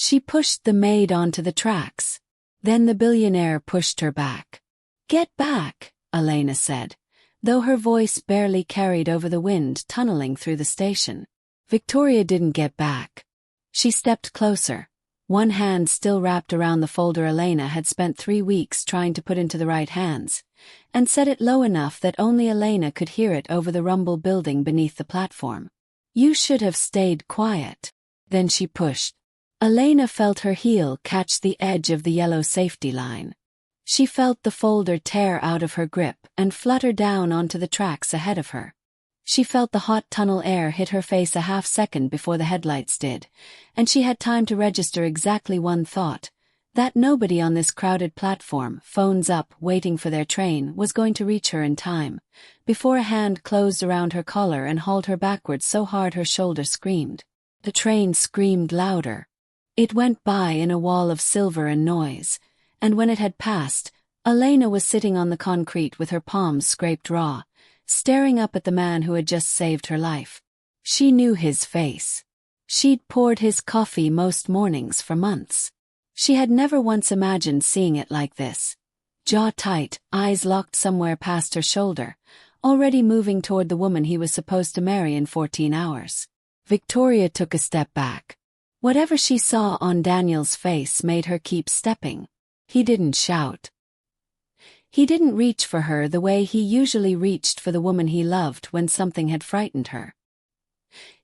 She pushed the maid onto the tracks. Then the billionaire pushed her back. "Get back," Elena said, though her voice barely carried over the wind tunneling through the station. Victoria didn't get back. She stepped closer, one hand still wrapped around the folder Elena had spent 3 weeks trying to put into the right hands, and set it low enough that only Elena could hear it over the rumble building beneath the platform. "You should have stayed quiet." Then she pushed. Elena felt her heel catch the edge of the yellow safety line. She felt the folder tear out of her grip and flutter down onto the tracks ahead of her. She felt the hot tunnel air hit her face a half-second before the headlights did, and she had time to register exactly one thought: that nobody on this crowded platform, phones up, waiting for their train, was going to reach her in time, before a hand closed around her collar and hauled her backwards so hard her shoulder screamed. The train screamed louder. It went by in a wall of silver and noise, and when it had passed, Elena was sitting on the concrete with her palms scraped raw, staring up at the man who had just saved her life. She knew his face. She'd poured his coffee most mornings for months. She had never once imagined seeing it like this. Jaw tight, eyes locked somewhere past her shoulder, already moving toward the woman he was supposed to marry in 14 hours. Victoria took a step back. Whatever she saw on Daniel's face made her keep stepping. He didn't shout. He didn't reach for her the way he usually reached for the woman he loved when something had frightened her.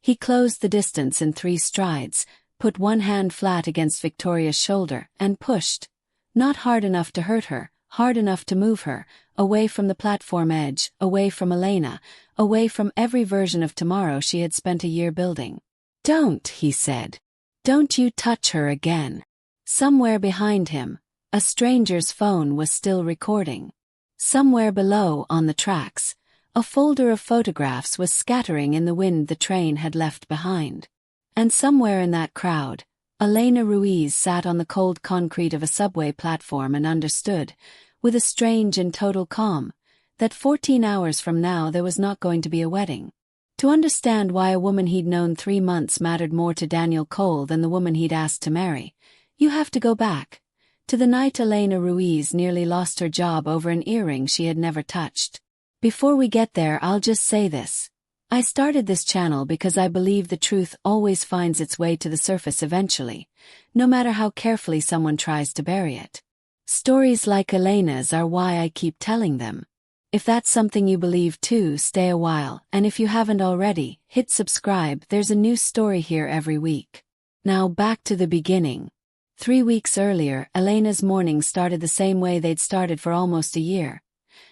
He closed the distance in 3 strides, put one hand flat against Victoria's shoulder, and pushed. Not hard enough to hurt her, hard enough to move her, away from the platform edge, away from Elena, away from every version of tomorrow she had spent a year building. "Don't," he said. "Don't you touch her again." Somewhere behind him, a stranger's phone was still recording. Somewhere below, on the tracks, a folder of photographs was scattering in the wind the train had left behind. And somewhere in that crowd, Elena Ruiz sat on the cold concrete of a subway platform and understood, with a strange and total calm, that 14 hours from now there was not going to be a wedding. To understand why a woman he'd known 3 months mattered more to Daniel Cole than the woman he'd asked to marry, you have to go back to the night Elena Ruiz nearly lost her job over an earring she had never touched. Before we get there, I'll just say this. I started this channel because I believe the truth always finds its way to the surface eventually, no matter how carefully someone tries to bury it. Stories like Elena's are why I keep telling them. If that's something you believe too, stay a while, and if you haven't already, hit subscribe. There's a new story here every week. Now back to the beginning. 3 weeks earlier, Elena's mornings started the same way they'd started for almost a year.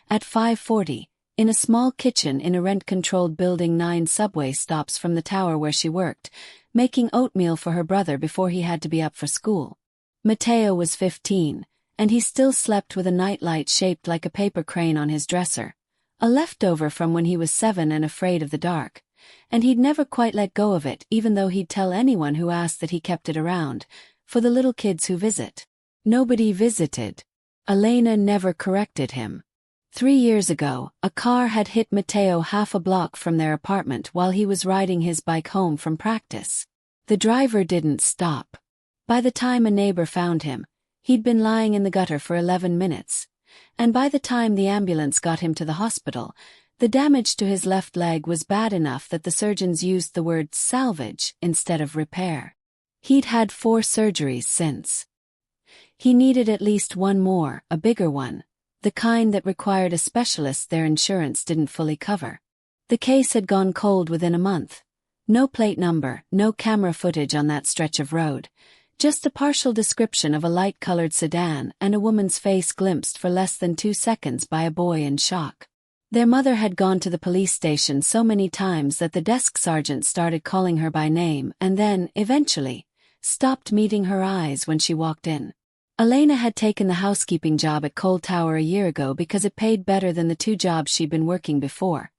At 5:40, in a small kitchen in a rent-controlled building 9 subway stops from the tower where she worked, making oatmeal for her brother before he had to be up for school. Mateo was 15, and he still slept with a nightlight shaped like a paper crane on his dresser, a leftover from when he was 7 and afraid of the dark, and he'd never quite let go of it, even though he'd tell anyone who asked that he kept it around, for the little kids who visit. Nobody visited. Elena never corrected him. 3 years ago, a car had hit Mateo half a block from their apartment while he was riding his bike home from practice. The driver didn't stop. By the time a neighbor found him, he'd been lying in the gutter for 11 minutes, and by the time the ambulance got him to the hospital, the damage to his left leg was bad enough that the surgeons used the word salvage instead of repair. He'd had 4 surgeries since. He needed at least one more, a bigger one, the kind that required a specialist their insurance didn't fully cover. The case had gone cold within a month. No plate number, no camera footage on that stretch of road, just a partial description of a light-colored sedan and a woman's face glimpsed for less than 2 seconds by a boy in shock. Their mother had gone to the police station so many times that the desk sergeant started calling her by name and then, eventually, stopped meeting her eyes when she walked in. Elena had taken the housekeeping job at Cole Tower a year ago because it paid better than the 2 jobs she'd been working before,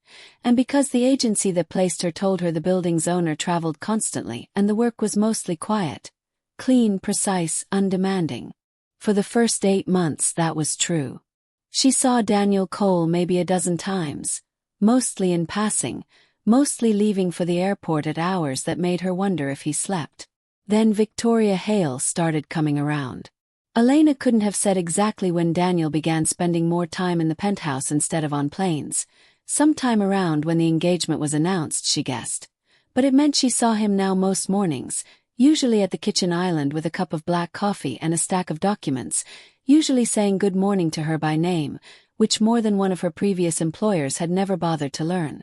and because the agency that placed her told her the building's owner traveled constantly and the work was mostly quiet, clean, precise, undemanding. For the first 8 months that was true. She saw Daniel Cole maybe a dozen times, mostly in passing, mostly leaving for the airport at hours that made her wonder if he slept. Then Victoria Hale started coming around. Elena couldn't have said exactly when Daniel began spending more time in the penthouse instead of on planes. Sometime around when the engagement was announced, she guessed. But it meant she saw him now most mornings, usually at the kitchen island with a cup of black coffee and a stack of documents, usually saying good morning to her by name, which more than one of her previous employers had never bothered to learn.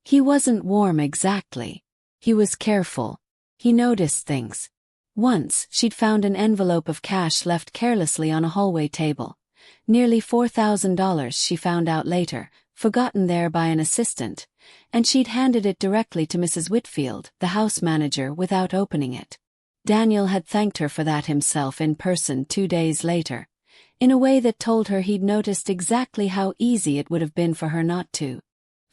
He wasn't warm exactly. He was careful. He noticed things. Once, she'd found an envelope of cash left carelessly on a hallway table. Nearly $4,000, she found out later, forgotten there by an assistant, and she'd handed it directly to Mrs. Whitfield, the house manager, without opening it. Daniel had thanked her for that himself in person 2 days later, in a way that told her he'd noticed exactly how easy it would have been for her not to.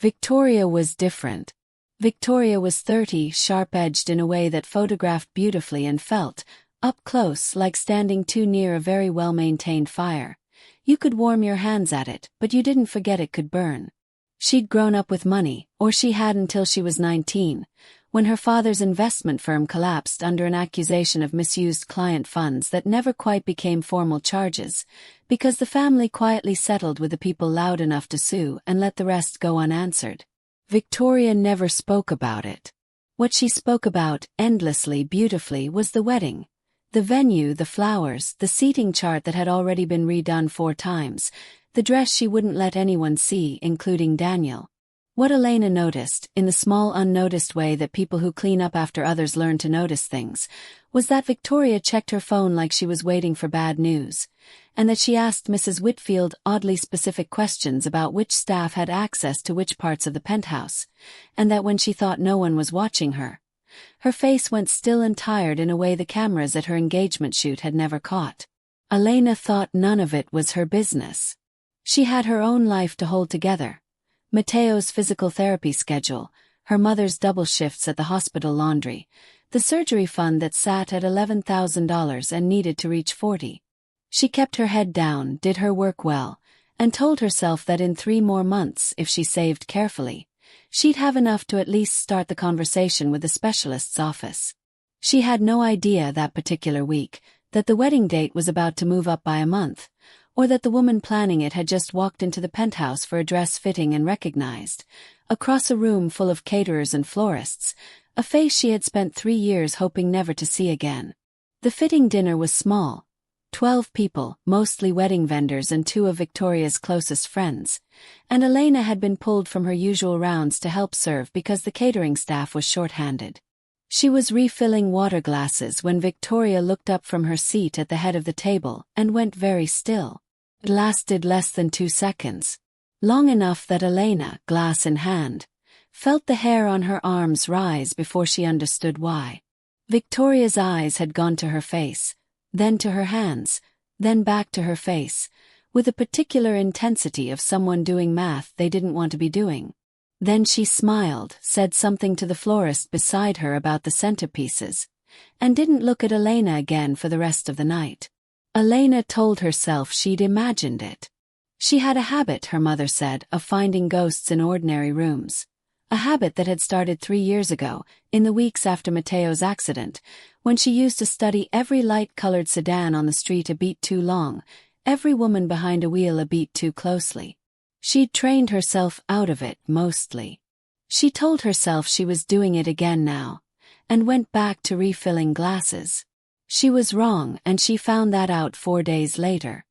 Victoria was different. Victoria was 30, sharp-edged in a way that photographed beautifully and felt, up close, like standing too near a very well-maintained fire. You could warm your hands at it, but you didn't forget it could burn. She'd grown up with money, or she had until she was 19, when her father's investment firm collapsed under an accusation of misused client funds that never quite became formal charges, because the family quietly settled with the people loud enough to sue and let the rest go unanswered. Victoria never spoke about it. What she spoke about, endlessly, beautifully, was the wedding. The venue, the flowers, the seating chart that had already been redone 4 times, the dress she wouldn't let anyone see, including Daniel. What Elena noticed, in the small unnoticed way that people who clean up after others learn to notice things, was that Victoria checked her phone like she was waiting for bad news, and that she asked Mrs. Whitfield oddly specific questions about which staff had access to which parts of the penthouse, and that when she thought no one was watching her, her face went still and tired in a way the cameras at her engagement shoot had never caught. Elena thought none of it was her business. She had her own life to hold together. Mateo's physical therapy schedule, her mother's double shifts at the hospital laundry, the surgery fund that sat at $11,000 and needed to reach 40. She kept her head down, did her work well, and told herself that in 3 more months, if she saved carefully, she'd have enough to at least start the conversation with the specialist's office. She had no idea that particular week that the wedding date was about to move up by a month, or that the woman planning it had just walked into the penthouse for a dress fitting and recognized, across a room full of caterers and florists, a face she had spent 3 years hoping never to see again. The fitting dinner was small. 12 people, mostly wedding vendors and 2 of Victoria's closest friends, and Elena had been pulled from her usual rounds to help serve because the catering staff was short-handed. She was refilling water glasses when Victoria looked up from her seat at the head of the table and went very still. It lasted less than 2 seconds. Long enough that Elena, glass in hand, felt the hair on her arms rise before she understood why. Victoria's eyes had gone to her face, then to her hands, then back to her face, with a particular intensity of someone doing math they didn't want to be doing. Then she smiled, said something to the florist beside her about the centerpieces, and didn't look at Elena again for the rest of the night. Elena told herself she'd imagined it. She had a habit, her mother said, of finding ghosts in ordinary rooms. A habit that had started 3 years ago, in the weeks after Mateo's accident, when she used to study every light-colored sedan on the street a beat too long, every woman behind a wheel a beat too closely. She'd trained herself out of it, mostly. She told herself she was doing it again now, and went back to refilling glasses. She was wrong, and she found that out 4 days later.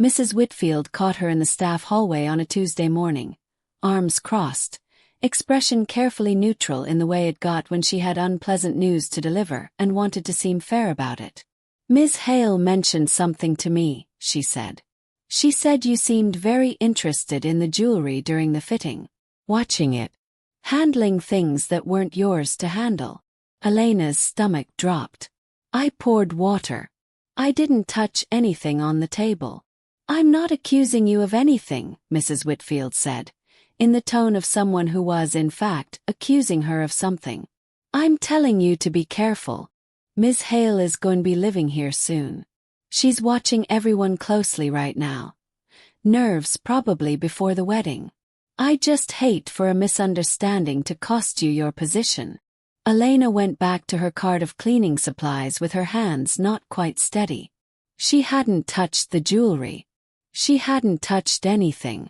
Mrs. Whitfield caught her in the staff hallway on a Tuesday morning, arms crossed, expression carefully neutral in the way it got when she had unpleasant news to deliver and wanted to seem fair about it. "Ms. Hale mentioned something to me," she said. "She said you seemed very interested in the jewelry during the fitting. Watching it. Handling things that weren't yours to handle." Elena's stomach dropped. "I poured water. I didn't touch anything on the table." "I'm not accusing you of anything," Mrs. Whitfield said, in the tone of someone who was, in fact, accusing her of something. "I'm telling you to be careful. Ms. Hale is going to be living here soon. She's watching everyone closely right now. Nerves probably before the wedding. I just hate for a misunderstanding to cost you your position." Elena went back to her cart of cleaning supplies with her hands not quite steady. She hadn't touched the jewelry. She hadn't touched anything.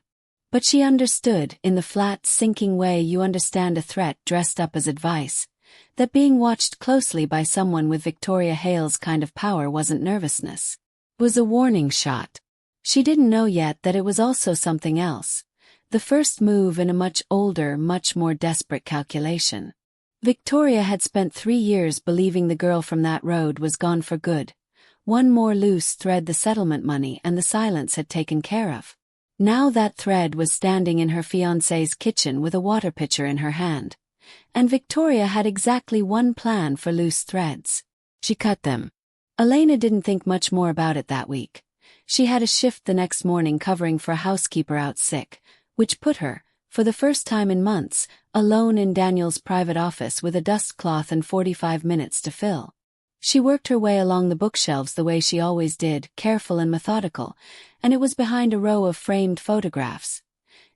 But she understood, in the flat, sinking way you understand a threat dressed up as advice, that being watched closely by someone with Victoria Hale's kind of power wasn't nervousness. It was a warning shot. She didn't know yet that it was also something else. The first move in a much older, much more desperate calculation. Victoria had spent 3 years believing the girl from that road was gone for good. One more loose thread, the settlement money and the silence had taken care of. Now that thread was standing in her fiancé's kitchen with a water pitcher in her hand. And Victoria had exactly one plan for loose threads. She cut them. Elena didn't think much more about it that week. She had a shift the next morning covering for a housekeeper out sick, which put her, for the first time in months, alone in Daniel's private office with a dust cloth and 45 minutes to fill. She worked her way along the bookshelves the way she always did, careful and methodical, and it was behind a row of framed photographs.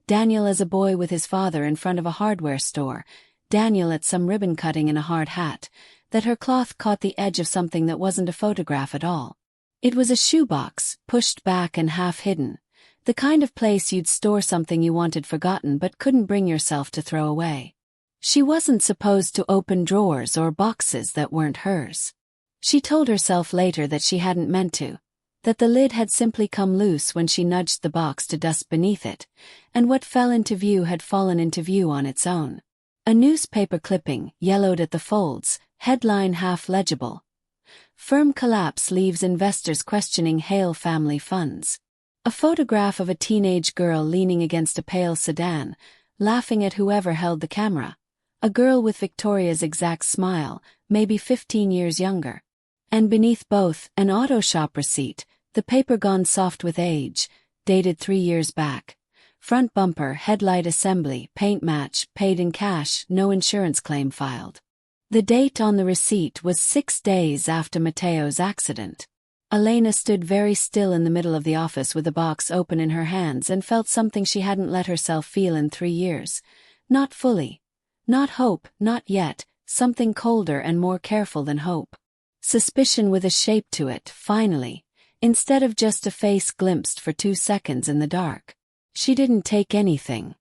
Daniel as a boy with his father in front of a hardware store, Daniel at some ribbon cutting in a hard hat, that her cloth caught the edge of something that wasn't a photograph at all. It was a shoebox, pushed back and half hidden, the kind of place you'd store something you wanted forgotten but couldn't bring yourself to throw away. She wasn't supposed to open drawers or boxes that weren't hers. She told herself later that she hadn't meant to, that the lid had simply come loose when she nudged the box to dust beneath it, and what fell into view had fallen into view on its own. A newspaper clipping, yellowed at the folds, headline half legible. Firm collapse leaves investors questioning Hale family funds. A photograph of a teenage girl leaning against a pale sedan, laughing at whoever held the camera. A girl with Victoria's exact smile, maybe 15 years younger. And beneath both, an auto shop receipt, the paper gone soft with age, dated 3 years back. Front bumper, headlight assembly, paint match, paid in cash, no insurance claim filed. The date on the receipt was 6 days after Matteo's accident. Elena stood very still in the middle of the office with the box open in her hands and felt something she hadn't let herself feel in 3 years. Not fully. Not hope, not yet, something colder and more careful than hope. Suspicion with a shape to it, finally, instead of just a face glimpsed for 2 seconds in the dark. She didn't take anything.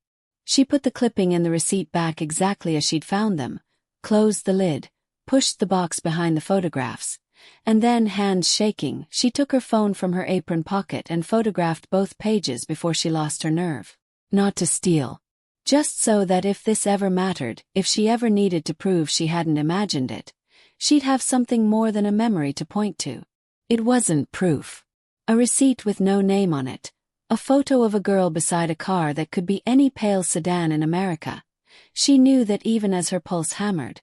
She put the clipping and the receipt back exactly as she'd found them, closed the lid, pushed the box behind the photographs, and then, hands shaking, she took her phone from her apron pocket and photographed both pages before she lost her nerve. Not to steal. Just so that if this ever mattered, if she ever needed to prove she hadn't imagined it, she'd have something more than a memory to point to. It wasn't proof. A receipt with no name on it. A photo of a girl beside a car that could be any pale sedan in America. She knew that even as her pulse hammered.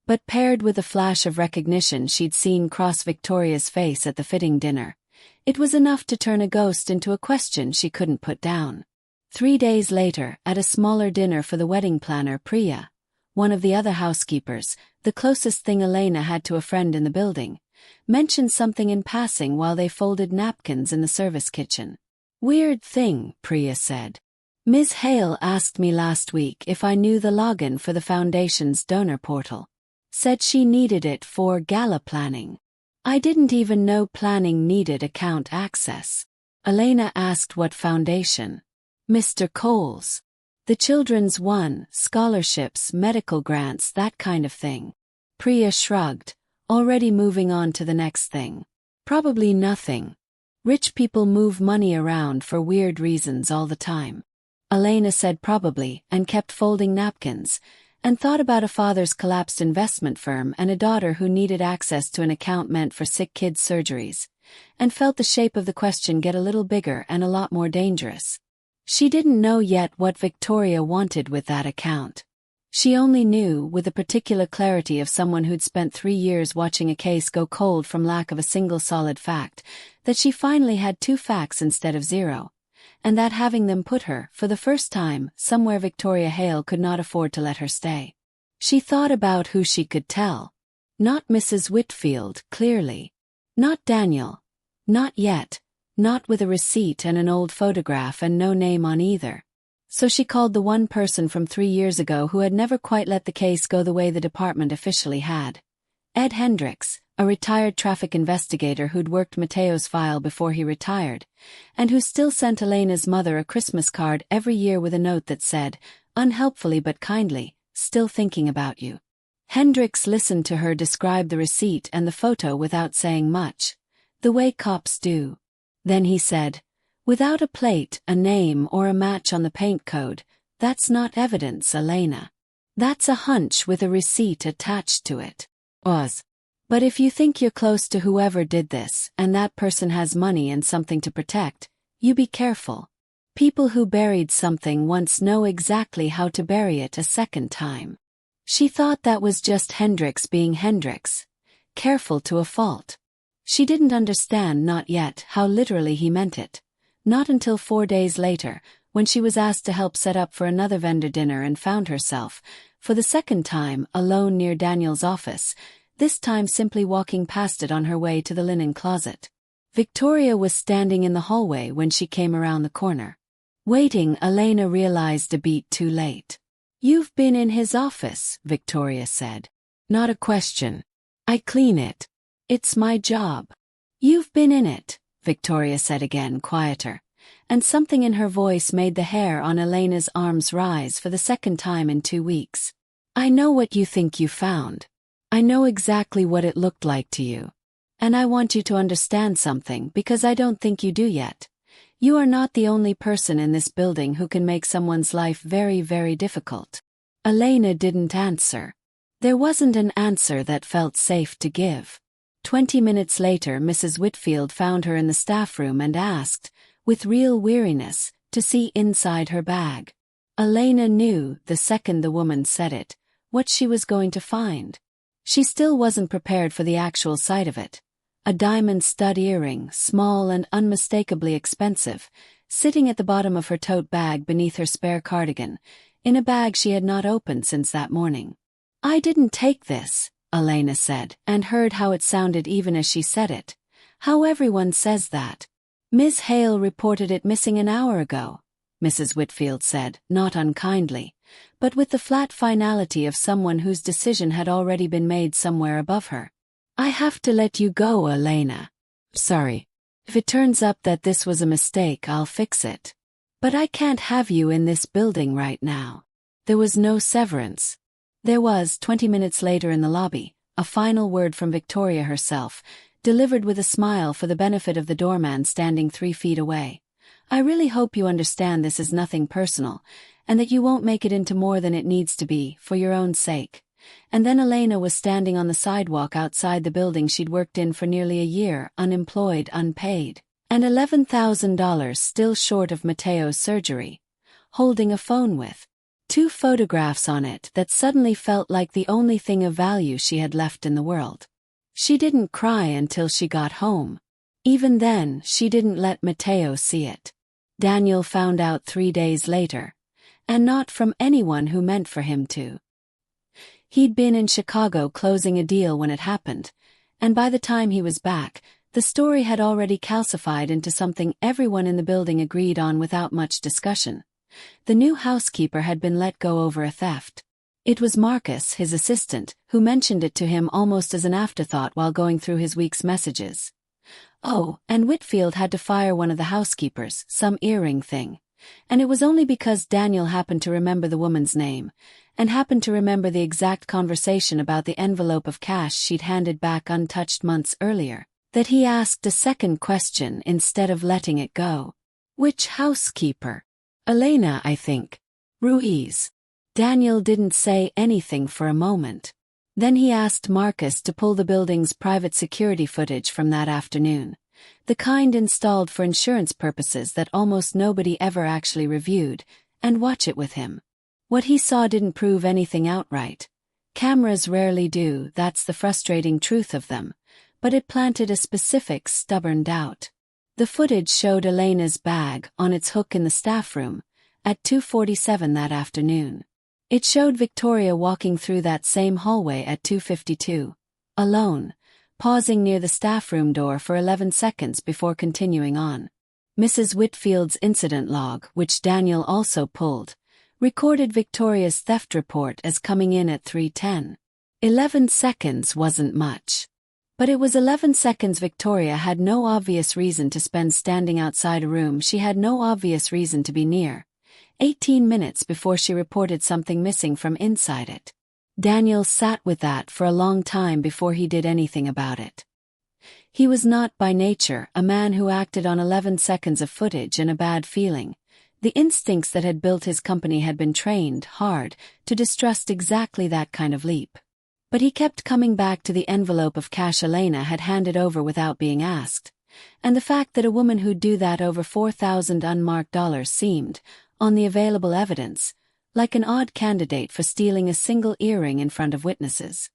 But paired with a flash of recognition she'd seen cross Victoria's face at the fitting dinner, it was enough to turn a ghost into a question she couldn't put down. 3 days later, at a smaller dinner for the wedding planner Priya, one of the other housekeepers, the closest thing Elena had to a friend in the building, mentioned something in passing while they folded napkins in the service kitchen. "Weird thing," Priya said. "Ms. Hale asked me last week if I knew the login for the foundation's donor portal. Said she needed it for gala planning. I didn't even know planning needed account access." Elena asked what foundation. "Mr. Cole's. The children's one, scholarships, medical grants, that kind of thing." Priya shrugged, already moving on to the next thing. "Probably nothing. Rich people move money around for weird reasons all the time." Elena said probably, and kept folding napkins, and thought about a father's collapsed investment firm and a daughter who needed access to an account meant for sick kids' surgeries, and felt the shape of the question get a little bigger and a lot more dangerous. She didn't know yet what Victoria wanted with that account. She only knew, with the particular clarity of someone who'd spent 3 years watching a case go cold from lack of a single solid fact, that she finally had 2 facts instead of 0. And that having them put her, for the first time, somewhere Victoria Hale could not afford to let her stay. She thought about who she could tell. Not Mrs. Whitfield, clearly. Not Daniel. Not yet. Not with a receipt and an old photograph and no name on either. So she called the one person from 3 years ago who had never quite let the case go the way the department officially had. Ed Hendricks, a retired traffic investigator who'd worked Mateo's file before he retired, and who still sent Elena's mother a Christmas card every year with a note that said, unhelpfully but kindly, "Still thinking about you." Hendricks listened to her describe the receipt and the photo without saying much, the way cops do. Then he said, "Without a plate, a name, or a match on the paint code, that's not evidence, Elena. That's a hunch with a receipt attached to it." But if you think you're close to whoever did this, and that person has money and something to protect, you be careful. People who buried something once know exactly how to bury it a second time. She thought that was just Hendricks being Hendricks, careful to a fault. She didn't understand, not yet, how literally he meant it. Not until 4 days later, when she was asked to help set up for another vendor dinner and found herself, for the second time, alone near Daniel's office, this time simply walking past it on her way to the linen closet. Victoria was standing in the hallway when she came around the corner. Waiting, Elena realized a beat too late. "You've been in his office," Victoria said. "Not a question. I clean it. It's my job." "You've been in it," Victoria said again, quieter, and something in her voice made the hair on Elena's arms rise for the second time in 2 weeks. "I know what you think you found. I know exactly what it looked like to you. And I want you to understand something because I don't think you do yet. You are not the only person in this building who can make someone's life very, very difficult." Elena didn't answer. There wasn't an answer that felt safe to give. 20 minutes later, Mrs. Whitfield found her in the staff room and asked, with real weariness, to see inside her bag. Elena knew, the second the woman said it, what she was going to find. She still wasn't prepared for the actual sight of it. A diamond stud earring, small and unmistakably expensive, sitting at the bottom of her tote bag beneath her spare cardigan, in a bag she had not opened since that morning. "I didn't take this," Elena said, and heard how it sounded even as she said it. "How everyone says that." "Miss Hale reported it missing an hour ago," Mrs. Whitfield said, not unkindly, but with the flat finality of someone whose decision had already been made somewhere above her. "I have to let you go, Elena. Sorry. If it turns up that this was a mistake, I'll fix it. But I can't have you in this building right now." There was no severance. There was, 20 minutes later in the lobby, a final word from Victoria herself, delivered with a smile for the benefit of the doorman standing 3 feet away. "I really hope you understand this is nothing personal, and that you won't make it into more than it needs to be, for your own sake." And then Elena was standing on the sidewalk outside the building she'd worked in for nearly a year, unemployed, unpaid, and $11,000 still short of Mateo's surgery, holding a phone with 2 photographs on it that suddenly felt like the only thing of value she had left in the world. She didn't cry until she got home. Even then, she didn't let Mateo see it. Daniel found out 3 days later, and not from anyone who meant for him to. He'd been in Chicago closing a deal when it happened, and by the time he was back, the story had already calcified into something everyone in the building agreed on without much discussion. The new housekeeper had been let go over a theft. It was Marcus, his assistant, who mentioned it to him almost as an afterthought while going through his week's messages. Oh, and Whitfield had to fire one of the housekeepers, some earring thing. And it was only because Daniel happened to remember the woman's name, and happened to remember the exact conversation about the envelope of cash she'd handed back untouched months earlier, that he asked a second question instead of letting it go. "Which housekeeper?" "Elena, I think." "Ruiz." Daniel didn't say anything for a moment. Then he asked Marcus to pull the building's private security footage from that afternoon, the kind installed for insurance purposes that almost nobody ever actually reviewed, and watch it with him. What he saw didn't prove anything outright. Cameras rarely do, that's the frustrating truth of them, but it planted a specific, stubborn doubt. The footage showed Elena's bag on its hook in the staff room at 2:47 that afternoon. It showed Victoria walking through that same hallway at 2:52, alone, pausing near the staff room door for 11 seconds before continuing on. Mrs. Whitfield's incident log, which Daniel also pulled, recorded Victoria's theft report as coming in at 3:10. 11 seconds wasn't much. But it was 11 seconds Victoria had no obvious reason to spend standing outside a room she had no obvious reason to be near. 18 minutes before she reported something missing from inside it. Daniel sat with that for a long time before he did anything about it. He was not by nature a man who acted on 11 seconds of footage and a bad feeling. The instincts that had built his company had been trained hard to distrust exactly that kind of leap. But he kept coming back to the envelope of cash Elena had handed over without being asked, and the fact that a woman who'd do that over $4,000 unmarked dollars seemed, on the available evidence, like an odd candidate for stealing a single earring in front of witnesses.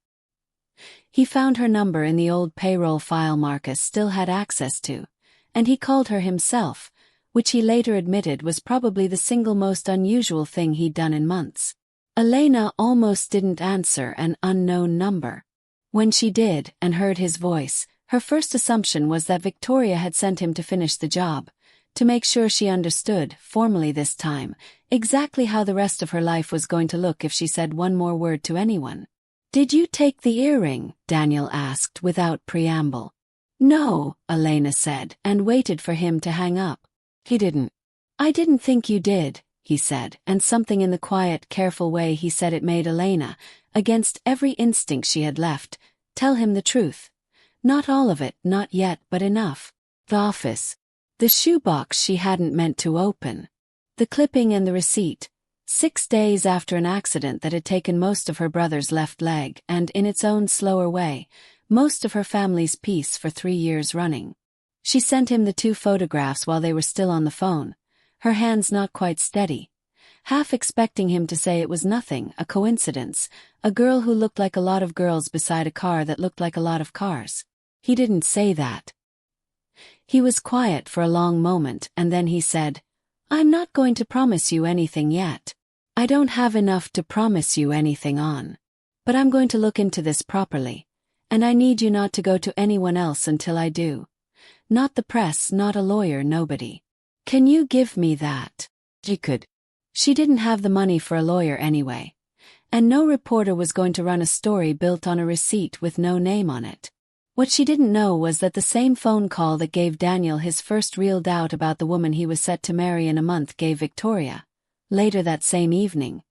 He found her number in the old payroll file Marcus still had access to, and he called her himself, which he later admitted was probably the single most unusual thing he'd done in months. Elena almost didn't answer an unknown number. When she did and heard his voice, her first assumption was that Victoria had sent him to finish the job, to make sure she understood, formally this time, exactly how the rest of her life was going to look if she said one more word to anyone. "Did you take the earring?" Daniel asked without preamble. "No," Elena said, and waited for him to hang up. "He didn't." "I didn't think you did," he said, and something in the quiet, careful way he said it made Elena, against every instinct she had left, tell him the truth. Not all of it, not yet, but enough. The office. The shoebox she hadn't meant to open. The clipping and the receipt. 6 days after an accident that had taken most of her brother's left leg and, in its own slower way, most of her family's peace for 3 years running. She sent him the 2 photographs while they were still on the phone, her hands not quite steady, half expecting him to say it was nothing, a coincidence, a girl who looked like a lot of girls beside a car that looked like a lot of cars. He didn't say that. He was quiet for a long moment, and then he said, "I'm not going to promise you anything yet. I don't have enough to promise you anything on. But I'm going to look into this properly, and I need you not to go to anyone else until I do. Not the press, not a lawyer, nobody. Can you give me that?" She could. She didn't have the money for a lawyer anyway, and no reporter was going to run a story built on a receipt with no name on it. What she didn't know was that the same phone call that gave Daniel his first real doubt about the woman he was set to marry in a month gave Victoria, later that same evening,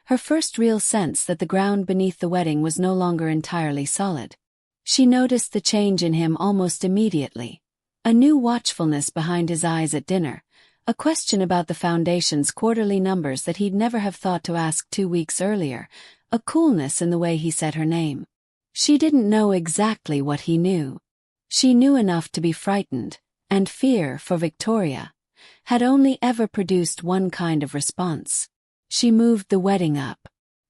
her first real sense that the ground beneath the wedding was no longer entirely solid. She noticed the change in him almost immediately. A new watchfulness behind his eyes at dinner, a question about the foundation's quarterly numbers that he'd never have thought to ask 2 weeks earlier, a coolness in the way he said her name. She didn't know exactly what he knew. She knew enough to be frightened, and fear, for Victoria, had only ever produced one kind of response. She moved the wedding up.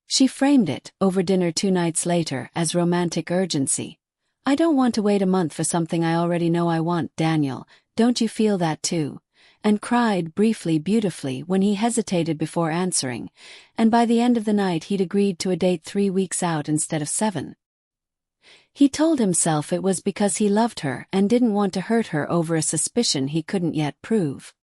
She framed it, over dinner 2 nights later, as romantic urgency. "I don't want to wait a month for something I already know I want, Daniel, don't you feel that too?" And cried briefly, beautifully, when he hesitated before answering, and by the end of the night he'd agreed to a date 3 weeks out instead of 7. He told himself it was because he loved her and didn't want to hurt her over a suspicion he couldn't yet prove.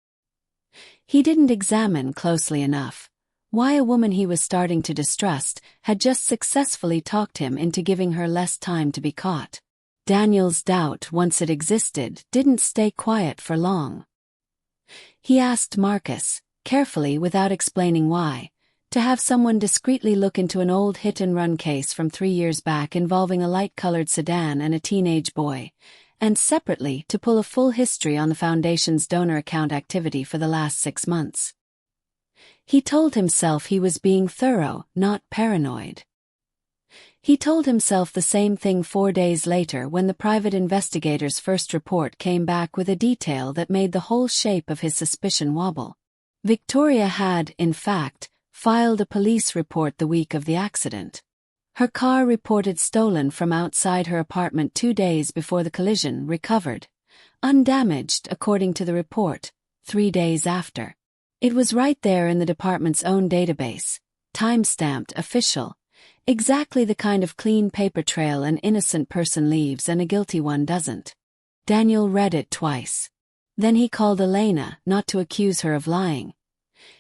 He didn't examine closely enough why a woman he was starting to distrust had just successfully talked him into giving her less time to be caught. Daniel's doubt, once it existed, didn't stay quiet for long. He asked Marcus, carefully without explaining why, to have someone discreetly look into an old hit-and-run case from 3 years back involving a light-colored sedan and a teenage boy, and separately to pull a full history on the Foundation's donor account activity for the last 6 months. He told himself he was being thorough, not paranoid. He told himself the same thing 4 days later when the private investigator's first report came back with a detail that made the whole shape of his suspicion wobble. Victoria had, in fact, filed a police report the week of the accident. Her car reported stolen from outside her apartment 2 days before the collision, recovered, undamaged according to the report, 3 days after. It was right there in the department's own database, time-stamped, official. Exactly the kind of clean paper trail an innocent person leaves and a guilty one doesn't. Daniel read it twice. Then he called Elena, not to accuse her of lying.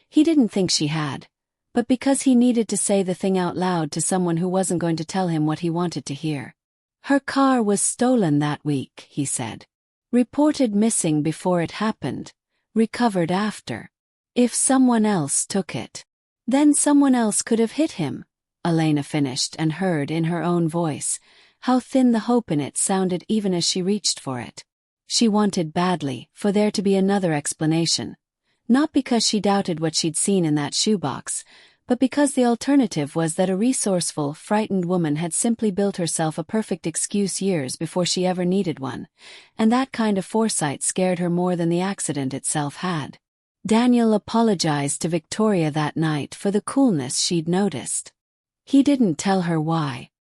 He didn't think she had, but because he needed to say the thing out loud to someone who wasn't going to tell him what he wanted to hear. Her car was stolen that week, he said. Reported missing before it happened, recovered after. If someone else took it, then someone else could have hit him, Elena finished and heard in her own voice how thin the hope in it sounded even as she reached for it. She wanted badly for there to be another explanation, not because she doubted what she'd seen in that shoebox, but because the alternative was that a resourceful, frightened woman had simply built herself a perfect excuse years before she ever needed one, and that kind of foresight scared her more than the accident itself had. Daniel apologized to Victoria that night for the coolness she'd noticed. He didn't tell her why.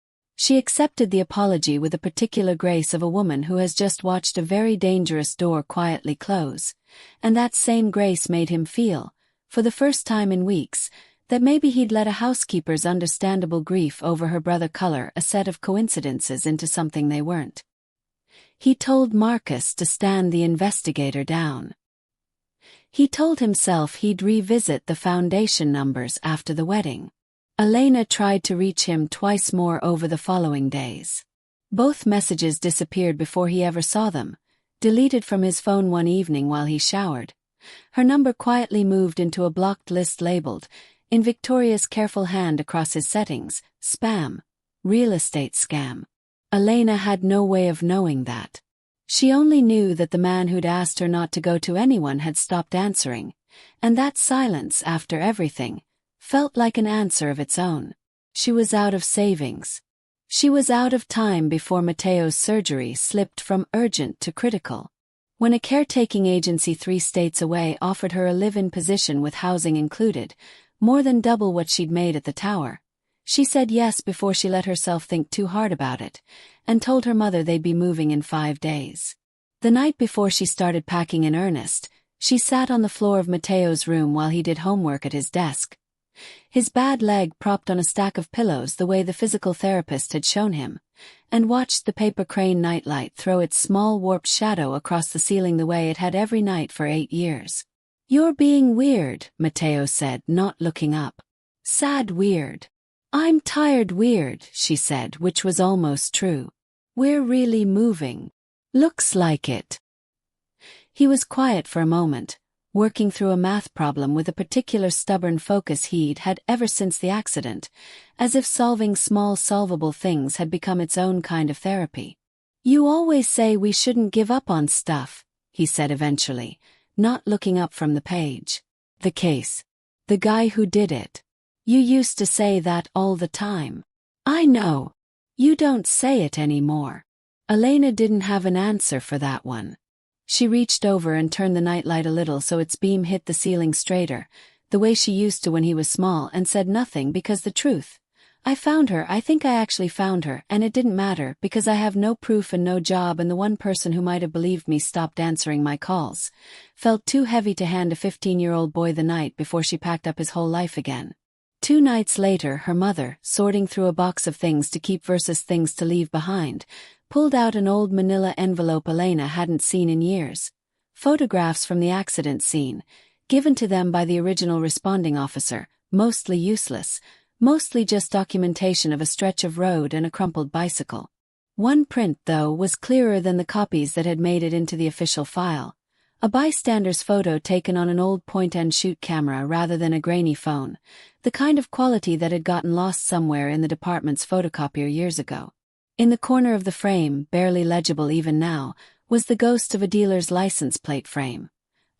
She accepted the apology with the particular grace of a woman who has just watched a very dangerous door quietly close, and that same grace made him feel, for the first time in weeks, that maybe he'd let a housekeeper's understandable grief over her brother color a set of coincidences into something they weren't. He told Marcus to stand the investigator down. He told himself he'd revisit the foundation numbers after the wedding. Elena tried to reach him twice more over the following days. Both messages disappeared before he ever saw them, deleted from his phone one evening while he showered. Her number quietly moved into a blocked list labeled, in Victoria's careful hand across his settings, spam, real estate scam. Elena had no way of knowing that. She only knew that the man who'd asked her not to go to anyone had stopped answering, and that silence after everything felt like an answer of its own. She was out of savings. She was out of time before Matteo's surgery slipped from urgent to critical. When a caretaking agency 3 states away offered her a live-in position with housing included, more than double what she'd made at the tower, she said yes before she let herself think too hard about it, and told her mother they'd be moving in 5 days. The night before she started packing in earnest, she sat on the floor of Matteo's room while he did homework at his desk. His bad leg propped on a stack of pillows the way the physical therapist had shown him, and watched the paper crane nightlight throw its small warped shadow across the ceiling the way it had every night for 8 years. "You're being weird," Matteo said, not looking up. "Sad weird." "I'm tired weird," she said, which was almost true. "We're really moving. Looks like it." He was quiet for a moment, working through a math problem with a particular stubborn focus he'd had ever since the accident, as if solving small solvable things had become its own kind of therapy. "You always say we shouldn't give up on stuff," he said eventually, not looking up from the page. "The case. The guy who did it. You used to say that all the time." "I know. You don't say it anymore." Elena didn't have an answer for that one. She reached over and turned the nightlight a little so its beam hit the ceiling straighter, the way she used to when he was small, and said nothing because the truth. "I found her, I think I actually found her, and it didn't matter because I have no proof and no job, and the one person who might have believed me stopped answering my calls. Felt too heavy to hand a 15-year-old boy the night before she packed up his whole life again." 2 nights later, her mother, sorting through a box of things to keep versus things to leave behind, pulled out an old manila envelope Elena hadn't seen in years. Photographs from the accident scene, given to them by the original responding officer, mostly useless, mostly just documentation of a stretch of road and a crumpled bicycle. One print, though, was clearer than the copies that had made it into the official file. A bystander's photo taken on an old point-and-shoot camera rather than a grainy phone, the kind of quality that had gotten lost somewhere in the department's photocopier years ago. In the corner of the frame, barely legible even now, was the ghost of a dealer's license plate frame.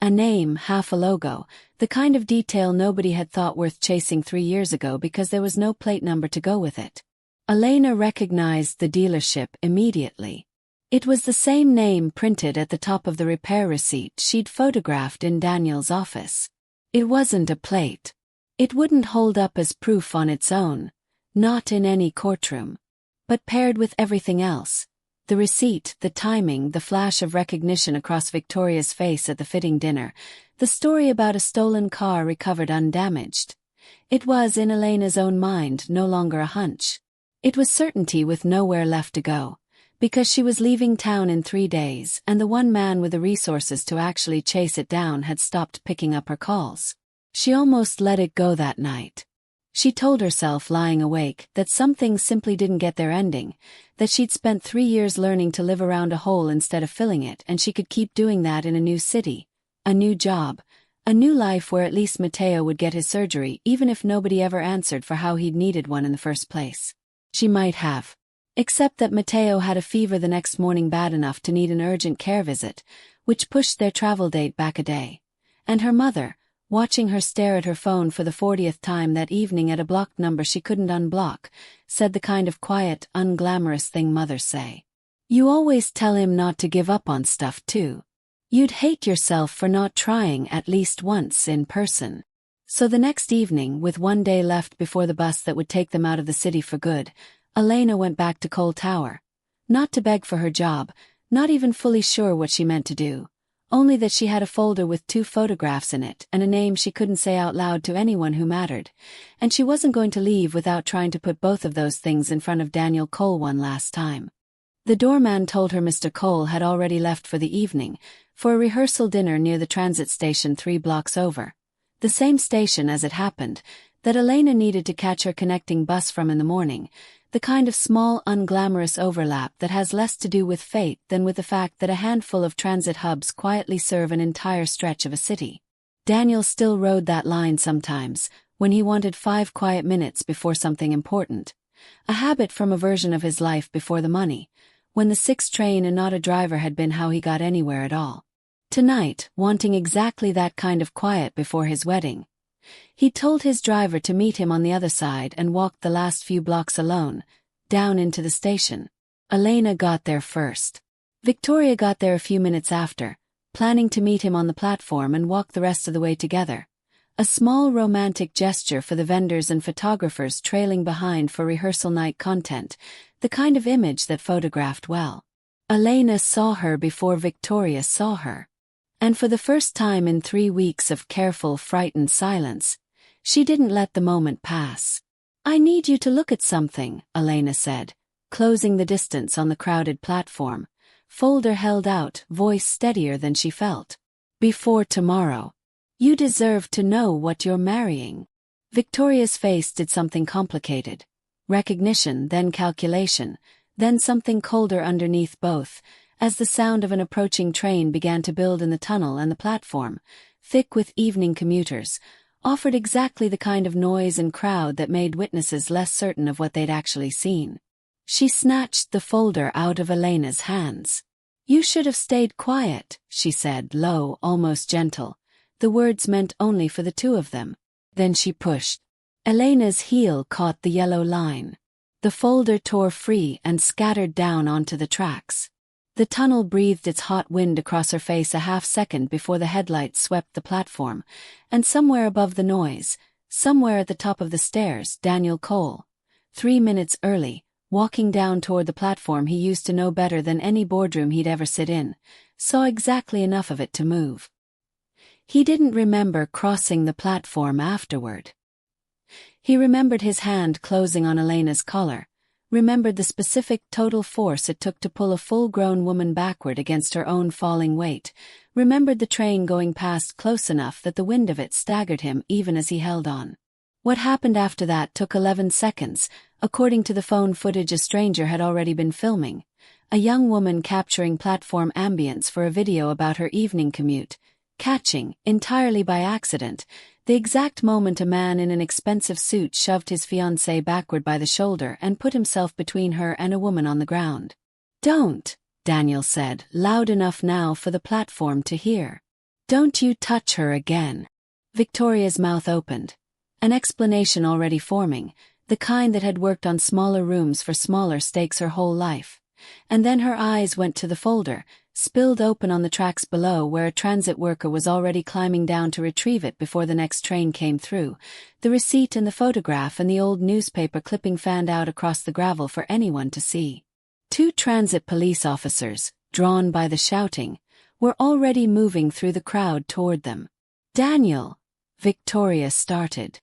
A name, half a logo, the kind of detail nobody had thought worth chasing 3 years ago because there was no plate number to go with it. Elena recognized the dealership immediately. It was the same name printed at the top of the repair receipt she'd photographed in Daniel's office. It wasn't a plate. It wouldn't hold up as proof on its own, not in any courtroom. But paired with everything else, the receipt, the timing, the flash of recognition across Victoria's face at the fitting dinner, the story about a stolen car recovered undamaged. It was, in Elena's own mind, no longer a hunch. It was certainty with nowhere left to go. Because she was leaving town in 3 days, and the one man with the resources to actually chase it down had stopped picking up her calls. She almost let it go that night. She told herself, lying awake, that some things simply didn't get their ending, that she'd spent 3 years learning to live around a hole instead of filling it, and she could keep doing that in a new city, a new job, a new life where at least Matteo would get his surgery even if nobody ever answered for how he'd needed one in the first place. She might have. Except that Matteo had a fever the next morning bad enough to need an urgent care visit, which pushed their travel date back a day. And her mother, watching her stare at her phone for the 40th time that evening at a blocked number she couldn't unblock, said the kind of quiet, unglamorous thing mothers say. You always tell him not to give up on stuff too. You'd hate yourself for not trying at least once in person. So the next evening, with 1 day left before the bus that would take them out of the city for good, Elena went back to Cole Tower. Not to beg for her job, not even fully sure what she meant to do. Only that she had a folder with 2 photographs in it and a name she couldn't say out loud to anyone who mattered, and she wasn't going to leave without trying to put both of those things in front of Daniel Cole one last time. The doorman told her Mr. Cole had already left for the evening, for a rehearsal dinner near the transit station 3 blocks over. The same station, as it happened, that Elena needed to catch her connecting bus from in the morning, the kind of small, unglamorous overlap that has less to do with fate than with the fact that a handful of transit hubs quietly serve an entire stretch of a city. Daniel still rode that line sometimes, when he wanted 5 quiet minutes before something important. A habit from a version of his life before the money, when the 6th train and not a driver had been how he got anywhere at all. Tonight, wanting exactly that kind of quiet before his wedding, he told his driver to meet him on the other side and walked the last few blocks alone, down into the station. Elena got there first. Victoria got there a few minutes after, planning to meet him on the platform and walk the rest of the way together. A small romantic gesture for the vendors and photographers trailing behind for rehearsal night content, the kind of image that photographed well. Elena saw her before Victoria saw her. And for the first time in 3 weeks of careful, frightened silence, she didn't let the moment pass. I need you to look at something, Elena said, closing the distance on the crowded platform, folder held out, voice steadier than she felt. Before tomorrow. You deserve to know what you're marrying. Victoria's face did something complicated. Recognition, then calculation, then something colder underneath both, as the sound of an approaching train began to build in the tunnel, and the platform, thick with evening commuters, offered exactly the kind of noise and crowd that made witnesses less certain of what they'd actually seen. She snatched the folder out of Elena's hands. You should have stayed quiet, she said, low, almost gentle. The words meant only for the 2 of them. Then she pushed. Elena's heel caught the yellow line. The folder tore free and scattered down onto the tracks. The tunnel breathed its hot wind across her face a half-second before the headlights swept the platform, and somewhere above the noise, somewhere at the top of the stairs, Daniel Cole, 3 minutes early, walking down toward the platform he used to know better than any boardroom he'd ever sit in, saw exactly enough of it to move. He didn't remember crossing the platform afterward. He remembered his hand closing on Elena's collar, remembered the specific total force it took to pull a full-grown woman backward against her own falling weight, remembered the train going past close enough that the wind of it staggered him even as he held on. What happened after that took 11 seconds, according to the phone footage a stranger had already been filming. A young woman capturing platform ambience for a video about her evening commute, catching, entirely by accident, the exact moment a man in an expensive suit shoved his fiancée backward by the shoulder and put himself between her and a woman on the ground. Don't, Daniel said, loud enough now for the platform to hear. Don't you touch her again. Victoria's mouth opened. An explanation already forming, the kind that had worked on smaller rooms for smaller stakes her whole life. And then her eyes went to the folder, spilled open on the tracks below where a transit worker was already climbing down to retrieve it before the next train came through, the receipt and the photograph and the old newspaper clipping fanned out across the gravel for anyone to see. 2 transit police officers, drawn by the shouting, were already moving through the crowd toward them. Daniel, Victoria started.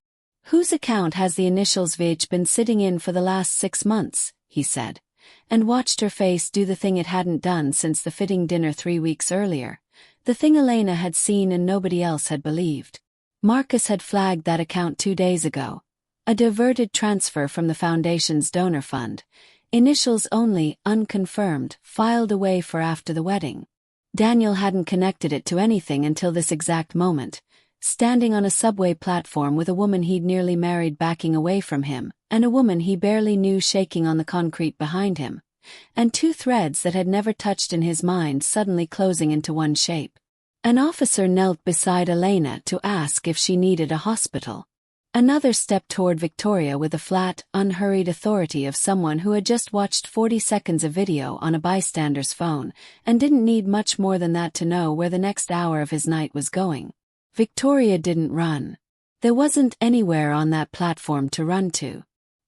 Whose account has the initials VH been sitting in for the last 6 months, he said. and watched her face do the thing it hadn't done since the fitting dinner 3 weeks earlier, the thing Elena had seen and nobody else had believed. Marcus had flagged that account 2 days ago, a diverted transfer from the foundation's donor fund, initials only, unconfirmed, filed away for after the wedding. Daniel hadn't connected it to anything until this exact moment, standing on a subway platform with a woman he'd nearly married backing away from him, and a woman he barely knew shaking on the concrete behind him, and two threads that had never touched in his mind suddenly closing into one shape. An officer knelt beside Elena to ask if she needed a hospital. Another stepped toward Victoria with the flat, unhurried authority of someone who had just watched 40 seconds of video on a bystander's phone and didn't need much more than that to know where the next hour of his night was going. Victoria didn't run. There wasn't anywhere on that platform to run to.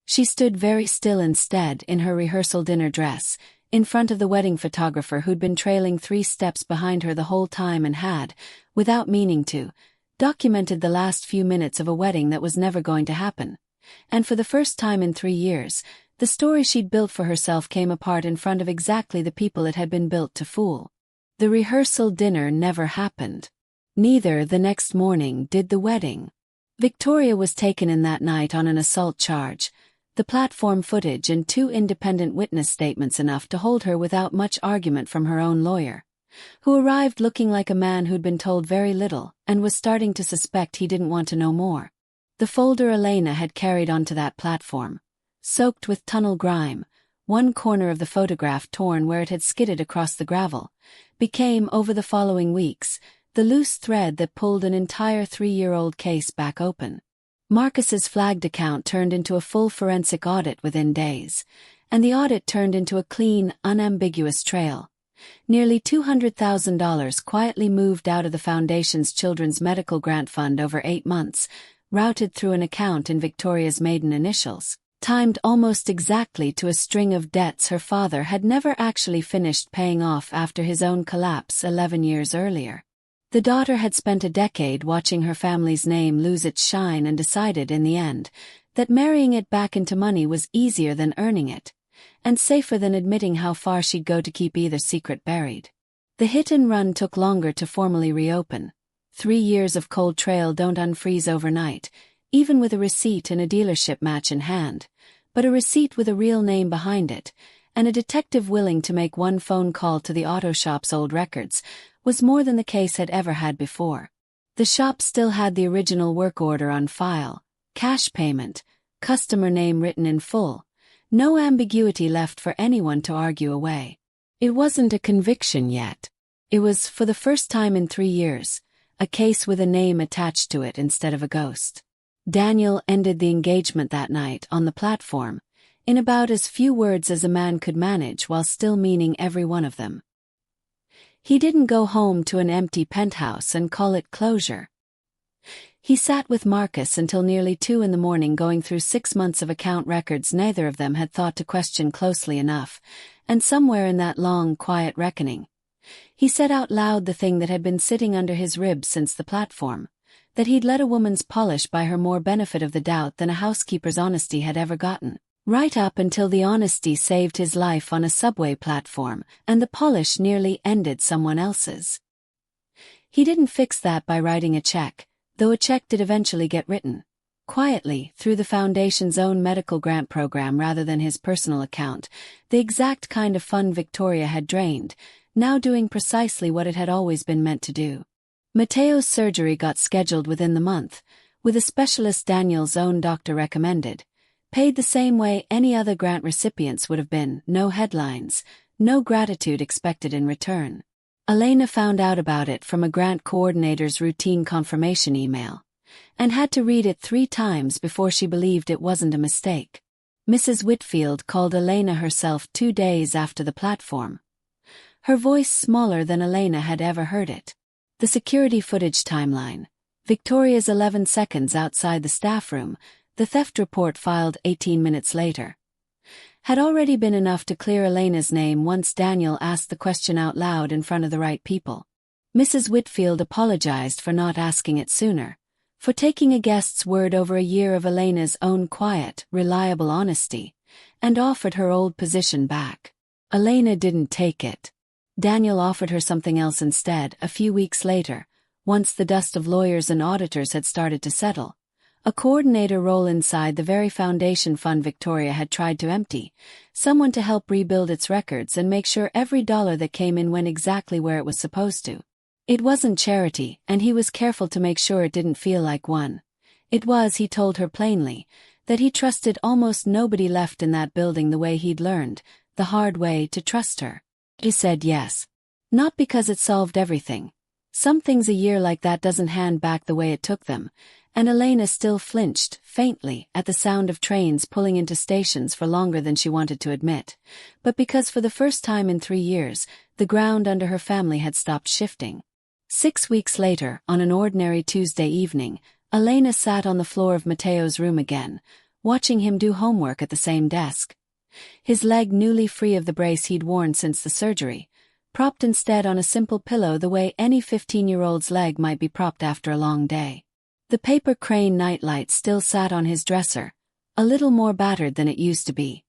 She stood very still instead in her rehearsal dinner dress, in front of the wedding photographer who'd been trailing 3 steps behind her the whole time and had, without meaning to, documented the last few minutes of a wedding that was never going to happen. And for the first time in 3 years, the story she'd built for herself came apart in front of exactly the people it had been built to fool. The rehearsal dinner never happened. Neither the next morning did the wedding. Victoria was taken in that night on an assault charge, the platform footage and 2 independent witness statements enough to hold her without much argument from her own lawyer, who arrived looking like a man who'd been told very little and was starting to suspect he didn't want to know more. The folder Elena had carried onto that platform, soaked with tunnel grime, one corner of the photograph torn where it had skidded across the gravel, became, over the following weeks, the loose thread that pulled an entire 3-year-old case back open. Marcus's flagged account turned into a full forensic audit within days, and the audit turned into a clean, unambiguous trail. Nearly $200,000 quietly moved out of the foundation's children's medical grant fund over 8 months, routed through an account in Victoria's maiden initials, timed almost exactly to a string of debts her father had never actually finished paying off after his own collapse 11 years earlier. The daughter had spent a decade watching her family's name lose its shine and decided in the end that marrying it back into money was easier than earning it, and safer than admitting how far she'd go to keep either secret buried. The hit and run took longer to formally reopen. 3 years of cold trail don't unfreeze overnight, even with a receipt and a dealership match in hand, but a receipt with a real name behind it, and a detective willing to make one phone call to the auto shop's old records, was more than the case had ever had before. The shop still had the original work order on file, cash payment, customer name written in full, no ambiguity left for anyone to argue away. It wasn't a conviction yet. It was, for the first time in 3 years, a case with a name attached to it instead of a ghost. Daniel ended the engagement that night on the platform, in about as few words as a man could manage while still meaning every one of them. He didn't go home to an empty penthouse and call it closure. He sat with Marcus until nearly 2 a.m. going through 6 months of account records neither of them had thought to question closely enough, and somewhere in that long, quiet reckoning, he said out loud the thing that had been sitting under his ribs since the platform, that he'd let a woman's polish buy her more benefit of the doubt than a housekeeper's honesty had ever gotten. Right up until the honesty saved his life on a subway platform, and the polish nearly ended someone else's. He didn't fix that by writing a check, though a check did eventually get written, quietly, through the foundation's own medical grant program rather than his personal account, the exact kind of fund Victoria had drained, now doing precisely what it had always been meant to do. Mateo's surgery got scheduled within the month, with a specialist Daniel's own doctor recommended, paid the same way any other grant recipients would have been, no headlines, no gratitude expected in return. Elena found out about it from a grant coordinator's routine confirmation email, and had to read it 3 times before she believed it wasn't a mistake. Mrs. Whitfield called Elena herself 2 days after the platform, her voice smaller than Elena had ever heard it. The security footage timeline, Victoria's 11 seconds outside the staff room, the theft report filed 18 minutes later, had already been enough to clear Elena's name once Daniel asked the question out loud in front of the right people. Mrs. Whitfield apologized for not asking it sooner, for taking a guest's word over a year of Elena's own quiet, reliable honesty, and offered her old position back. Elena didn't take it. Daniel offered her something else instead a few weeks later, once the dust of lawyers and auditors had started to settle. A coordinator role inside the very foundation fund Victoria had tried to empty, someone to help rebuild its records and make sure every dollar that came in went exactly where it was supposed to. It wasn't charity, and he was careful to make sure it didn't feel like one. It was, he told her plainly, that he trusted almost nobody left in that building the way he'd learned, the hard way, to trust her. He said yes. Not because it solved everything. Some things a year like that doesn't hand back the way it took them, and Elena still flinched, faintly, at the sound of trains pulling into stations for longer than she wanted to admit, but because for the first time in 3 years, the ground under her family had stopped shifting. 6 weeks later, on an ordinary Tuesday evening, Elena sat on the floor of Matteo's room again, watching him do homework at the same desk. His leg newly free of the brace he'd worn since the surgery, propped instead on a simple pillow the way any 15-year-old's leg might be propped after a long day. The paper crane nightlight still sat on his dresser, a little more battered than it used to be,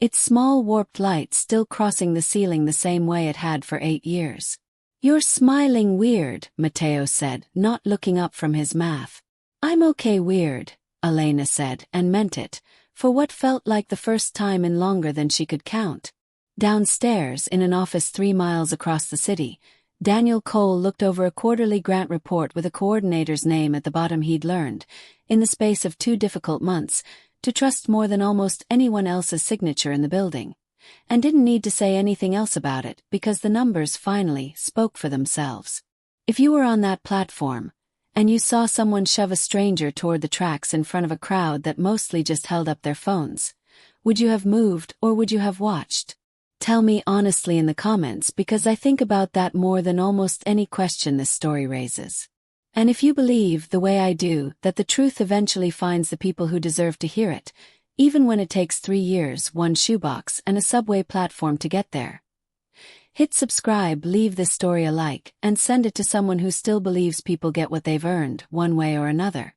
its small warped light still crossing the ceiling the same way it had for 8 years. "You're smiling weird," Matteo said, not looking up from his math. "I'm okay weird," Elena said, and meant it, for what felt like the first time in longer than she could count. Downstairs, in an office 3 miles across the city, Daniel Cole looked over a quarterly grant report with a coordinator's name at the bottom. He'd learned, in the space of 2 difficult months, to trust more than almost anyone else's signature in the building, and didn't need to say anything else about it because the numbers finally spoke for themselves. If you were on that platform, and you saw someone shove a stranger toward the tracks in front of a crowd that mostly just held up their phones, would you have moved or would you have watched? Tell me honestly in the comments, because I think about that more than almost any question this story raises. And if you believe, the way I do, that the truth eventually finds the people who deserve to hear it, even when it takes 3 years, 1 shoebox, and a subway platform to get there, hit subscribe, leave this story a like, and send it to someone who still believes people get what they've earned, one way or another.